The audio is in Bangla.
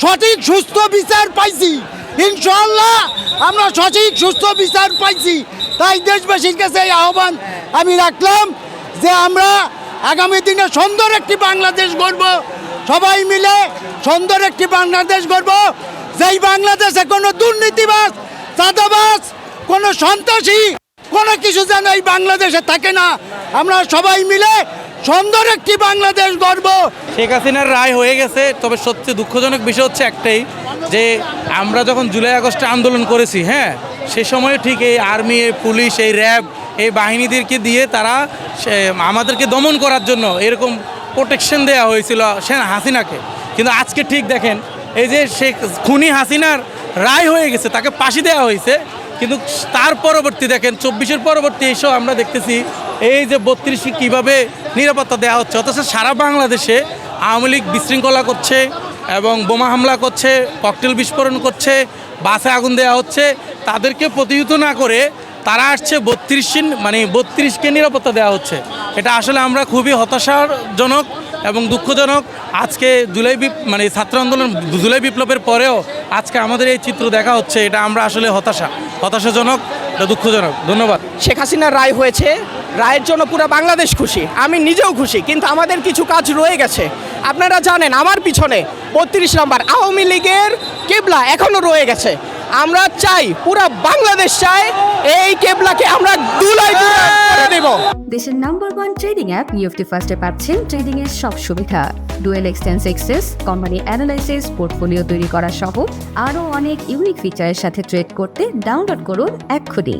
সঠিক সুস্থ বিচার পাইছি, ইনশাআল্লাহ আমরা সঠিক সুস্থ বিচার পাইছি। তাই দেশবাসীর কাছে এই আহ্বান আমি রাখলাম যে আমরা আগামী দিনে সুন্দর একটি বাংলাদেশ গড়ব, সবাই মিলে সুন্দর একটি বাংলাদেশ গড়ব, যেই বাংলাদেশে কোনো দুর্নীতিবাজ, চাঁদাবাজ, কোনো সন্ত্রাসী, কোনো কিছু যেন এই বাংলাদেশে থাকে না। আমরা সবাই মিলে সুন্দর একটি বাংলাদেশ গড়ব। শেখ হাসিনার রায় হয়ে গেছে, তবে সত্যি দুঃখজনক বিষয় হচ্ছে একটাই, যে আমরা যখন জুলাই আগস্টে আন্দোলন করেছি, হ্যাঁ, সে সময়ে ঠিক এই আর্মি, এই পুলিশ, এই র্যাব, এই বাহিনীদেরকে দিয়ে তারা আমাদেরকে দমন করার জন্য এরকম প্রোটেকশন দেওয়া হয়েছিল সেনা হাসিনাকে। কিন্তু আজকে ঠিক দেখেন, এই যে শেখ খুনি হাসিনার রায় হয়ে গেছে, তাকে ফাঁসি দেওয়া হয়েছে, কিন্তু তার পরবর্তী দেখেন 24-এর পরবর্তী এসব আমরা দেখতেছি এই যে 32 কীভাবে নিরাপত্তা দেওয়া হচ্ছে, অথচ সারা বাংলাদেশে আওয়ামী লীগ বিশৃঙ্খলা করছে এবং বোমা হামলা করছে, ককটেল বিস্ফোরণ করছে, বাসে আগুন দেওয়া হচ্ছে, তাদেরকে প্রতিহত না করে তারা আসছে 32কে নিরাপত্তা দেওয়া হচ্ছে। এটা আসলে আমরা খুবই হতাশাজনক এবং দুঃখজনক। আজকে ছাত্র আন্দোলন, জুলাই বিপ্লবের পরেও আজকে আমাদের এই চিত্র দেখা হচ্ছে, এটা আমরা আসলে হতাশাজনক, এটা দুঃখজনক। ধন্যবাদ। শেখ হাসিনার রায় হয়েছে, রায়ের জন্য পুরো বাংলাদেশ খুশি, আমি নিজেও খুশি, কিন্তু আমাদের কিছু কাজ রয়ে গেছে। আপনারা জানেন আমার পিছনে 32 নম্বর আওয়ামী লীগের কেবলা এখনো রয়ে গেছে। আমরা চাই, পুরো বাংলাদেশ চাই, এই কেবলাকে আমরা ধুলাই করে দেব। দেশের নাম্বার 1 ট্রেডিং অ্যাপ নিফটি ফার্স্টে পাচ্ছেন ট্রেডিং এর সব সুবিধা, dual exchange access, company analysis, portfolio তৈরি করা সহ আরও অনেক ইউনিক ফিচারের সাথে ট্রেড করতে ডাউনলোড করুন এক্ষুনি।